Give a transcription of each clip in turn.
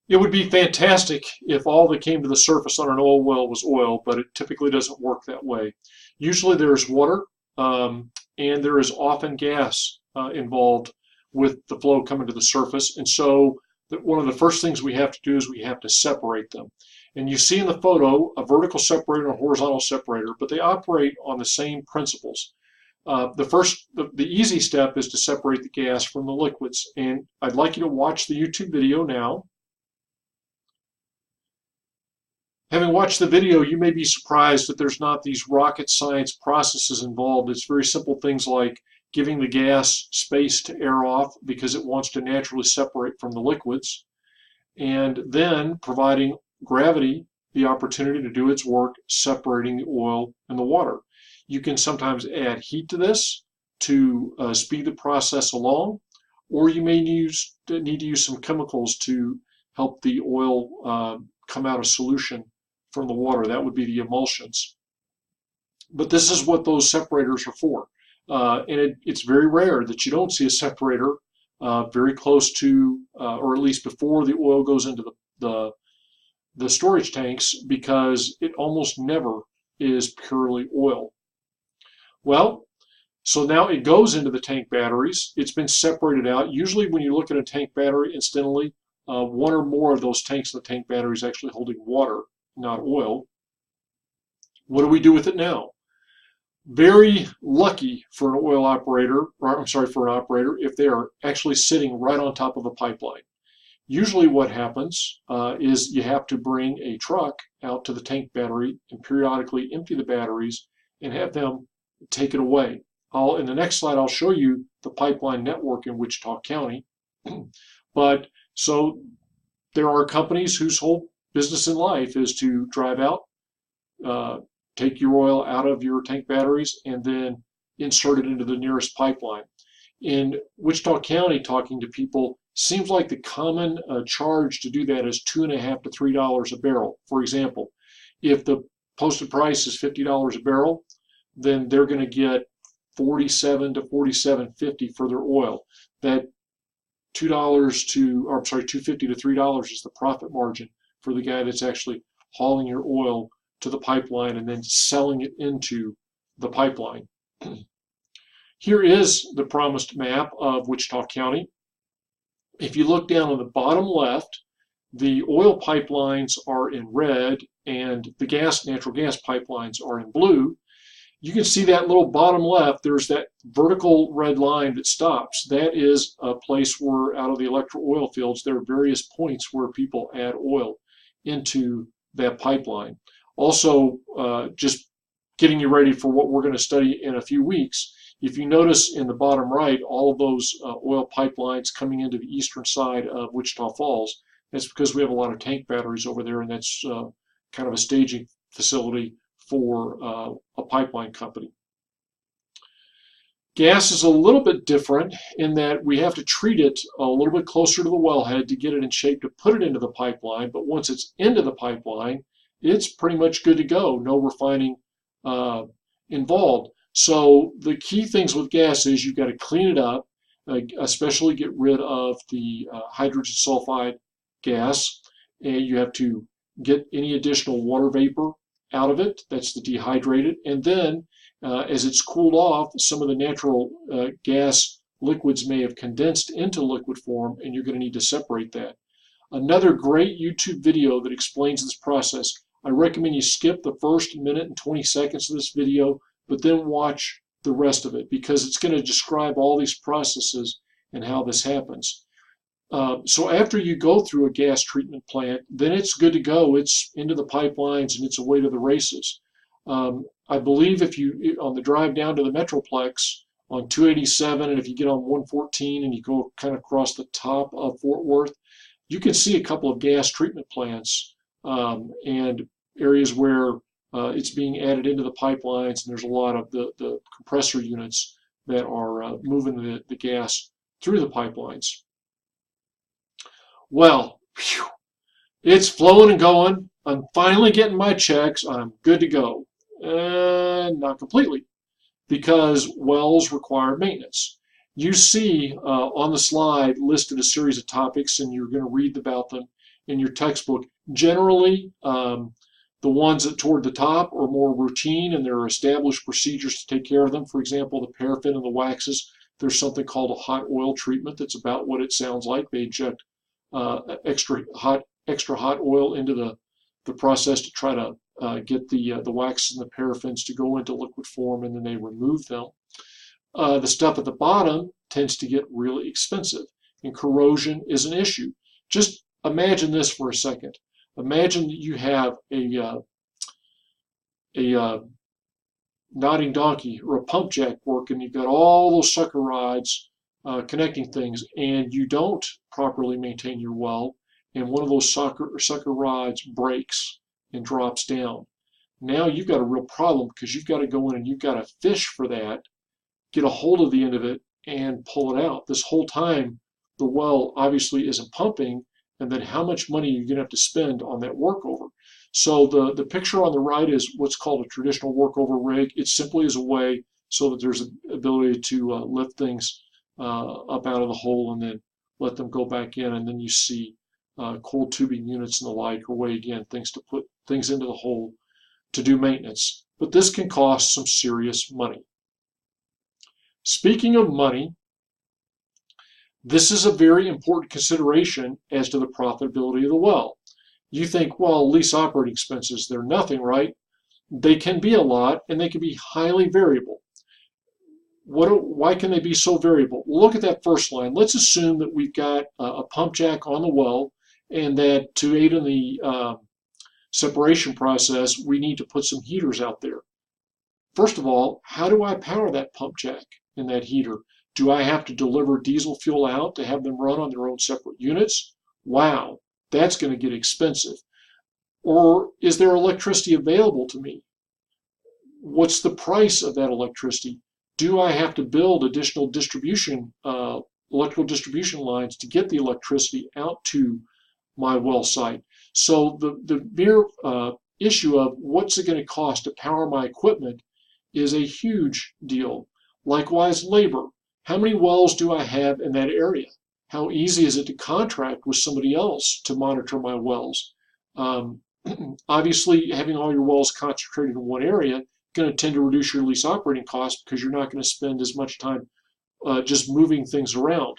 It would be fantastic if all that came to the surface on an oil well was oil, but it typically doesn't work that way. Usually there's water, and there is often gas involved with the flow coming to the surface. And so one of the first things we have to do is we have to separate them. And you see in the photo a vertical separator and a horizontal separator, but they operate on the same principles. The easy step is to separate the gas from the liquids. And I'd like you to watch the YouTube video now. Having watched the video, you may be surprised that there's not these rocket science processes involved. It's very simple things like giving the gas space to air off because it wants to naturally separate from the liquids, and then providing gravity the opportunity to do its work separating the oil and the water. You can sometimes add heat to this to speed the process along, or you may need to use some chemicals to help the oil come out of solution from the water. That would be the emulsions. But this is what those separators are for. And it's very rare that you don't see a separator very close to, or at least before the oil goes into the storage tanks, because it almost never is purely oil. Well, so now it goes into the tank batteries. It's been separated out. Usually when you look at a tank battery, incidentally, one or more of those tanks in the tank battery is actually holding water, not oil. What do we do with it now? Very lucky for an oil operator, or I'm sorry, for an operator, if they are actually sitting right on top of a pipeline. Usually what happens is you have to bring a truck out to the tank battery and periodically empty the batteries and have them take it away. In the next slide, I'll show you the pipeline network in Wichita County. But so there are companies whose whole business in life is to drive out, take your oil out of your tank batteries, and then insert it into the nearest pipeline. In Wichita County, talking to people, seems like the common charge to do that is $2.50 to $3 a barrel. For example, if the posted price is $50 a barrel, then they're going to get $47 to $47.50 for their oil. That $2 to, or I'm sorry, $2.50 to $3 is the profit margin for the guy that's actually hauling your oil to the pipeline and then selling it into the pipeline. Here is the promised map of Wichita County. If you look down on the bottom left, the oil pipelines are in red and the natural gas pipelines are in blue. You can see that little bottom left, there's that vertical red line that stops. That is a place where out of the electric oil fields, there are various points where people add oil into that pipeline. Also, just getting you ready for what we're going to study in a few weeks, if you notice in the bottom right, all of those oil pipelines coming into the eastern side of Wichita Falls, that's because we have a lot of tank batteries over there, and that's kind of a staging facility for a pipeline company. Gas is a little bit different in that we have to treat it a little bit closer to the wellhead to get it in shape to put it into the pipeline, but once it's into the pipeline, it's pretty much good to go. No refining involved. So the key things with gas is you've got to clean it up, especially get rid of the hydrogen sulfide gas, and you have to get any additional water vapor out of it. That's the dehydrated. And then as it's cooled off, some of the natural gas liquids may have condensed into liquid form, and you're going to need to separate that. Another great YouTube video that explains this process. I recommend you skip the first minute and 20 seconds of this video, but then watch the rest of it, because it's going to describe all these processes and how this happens. So after you go through a gas treatment plant, then it's good to go. It's into the pipelines and it's away to the races. I believe if you, on the drive down to the Metroplex on 287, and if you get on 114 and you go kind of across the top of Fort Worth, you can see a couple of gas treatment plants and areas where it's being added into the pipelines, and there's a lot of the compressor units that are moving the gas through the pipelines. Well, whew, it's flowing and going. I'm finally getting my checks. I'm good to go. Not completely, because wells require maintenance. You see on the slide listed a series of topics, and you're going to read about them. in your textbook. Generally, the ones that toward the top are more routine and there are established procedures to take care of them. For example, the paraffin and the waxes, there's something called a hot oil treatment that's about what it sounds like. They inject extra hot oil into the process to try to get the wax and the paraffins to go into liquid form, and then they remove them. The stuff at the bottom tends to get really expensive, and corrosion is an issue. Just imagine this for a second. Imagine that you have a nodding donkey or a pump jack working. You've got all those sucker rods connecting things, and you don't properly maintain your well, and one of those sucker rods breaks and drops down. Now you've got a real problem because you've got to go in and you've got to fish for that, get a hold of the end of it, and pull it out. This whole time, the well obviously isn't pumping, and then how much money you're going to have to spend on that workover. So the picture on the right is what's called a traditional workover rig. It simply is a way so that there's an ability to lift things up out of the hole and then let them go back in, and then you see coiled tubing units and the like, or way again, things to put things into the hole to do maintenance. But this can cost some serious money. Speaking of money, this is a very important consideration as to the profitability of the well. You think, well, lease operating expenses, they're nothing, right? They can be a lot, and they can be highly variable. Why can they be so variable? Well, look at that first line. Let's assume that we've got a pump jack on the well, and that to aid in the separation process, we need to put some heaters out there. First of all, how do I power that pump jack and that heater? Do I have to deliver diesel fuel out to have them run on their own separate units? Wow, that's going to get expensive. Or is there electricity available to me? What's the price of that electricity? Do I have to build additional distribution, electrical distribution lines to get the electricity out to my well site? So the mere issue of what's it going to cost to power my equipment is a huge deal. Likewise, labor. How many wells do I have in that area? How easy is it to contract with somebody else to monitor my wells? Obviously, having all your wells concentrated in one area is going to tend to reduce your lease operating costs because you're not going to spend as much time just moving things around.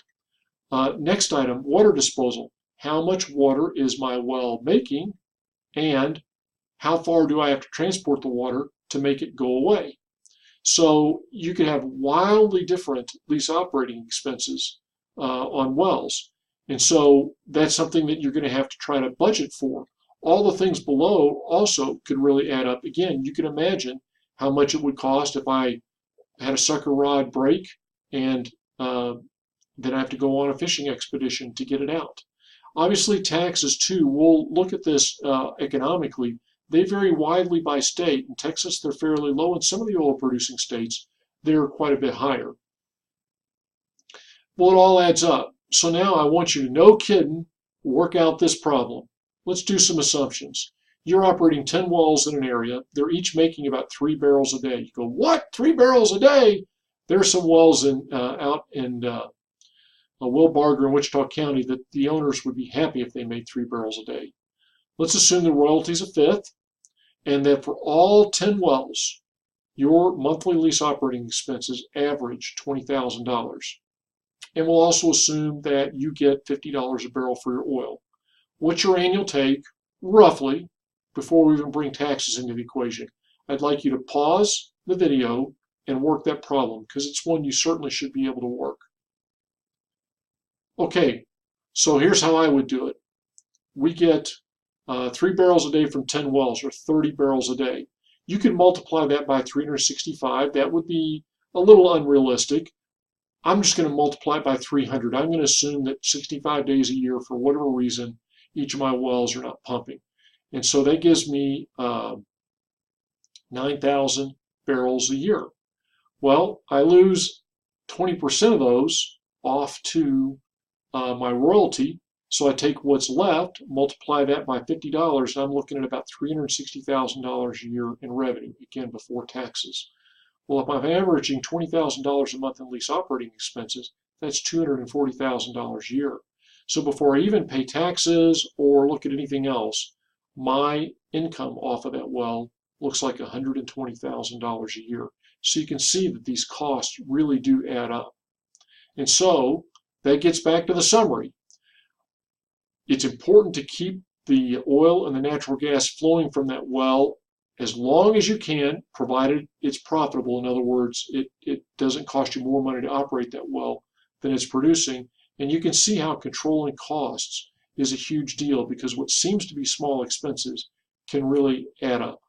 Next item, water disposal. How much water is my well making, and how far do I have to transport the water to make it go away? So you can have wildly different lease operating expenses on wells. And so that's something that you're going to have to try to budget for. All the things below also could really add up. Again, you can imagine how much it would cost if I had a sucker rod break and then I have to go on a fishing expedition to get it out. Obviously, taxes too. We'll look at this economically. They vary widely by state. In Texas, they're fairly low. In some of the oil-producing states, they're quite a bit higher. Well, it all adds up. So now I want you to, no kidding, work out this problem. Let's do some assumptions. You're operating 10 wells in an area. They're each making about 3 barrels a day. You go, what? 3 barrels a day? There are some wells out in Will Barger in Wichita County that the owners would be happy if they made 3 barrels a day. Let's assume the royalty is a fifth, and that for all 10 wells, your monthly lease operating expenses average $20,000. And we'll also assume that you get $50 a barrel for your oil. What's your annual take, roughly, before we even bring taxes into the equation? I'd like you to pause the video and work that problem, because it's one you certainly should be able to work. Okay, so here's how I would do it. We get 3 barrels a day from 10 wells, or 30 barrels a day. You can multiply that by 365. That would be a little unrealistic. I'm just going to multiply it by 300. I'm going to assume that 65 days a year, for whatever reason, each of my wells are not pumping. And so that gives me 9,000 barrels a year. Well, I lose 20% of those off to my royalty. So I take what's left, multiply that by $50, and I'm looking at about $360,000 a year in revenue, again, before taxes. Well, if I'm averaging $20,000 a month in lease operating expenses, that's $240,000 a year. So before I even pay taxes or look at anything else, my income off of that well looks like $120,000 a year. So you can see that these costs really do add up. And so that gets back to the summary. It's important to keep the oil and the natural gas flowing from that well as long as you can, provided it's profitable. In other words, it doesn't cost you more money to operate that well than it's producing. And you can see how controlling costs is a huge deal, because what seems to be small expenses can really add up.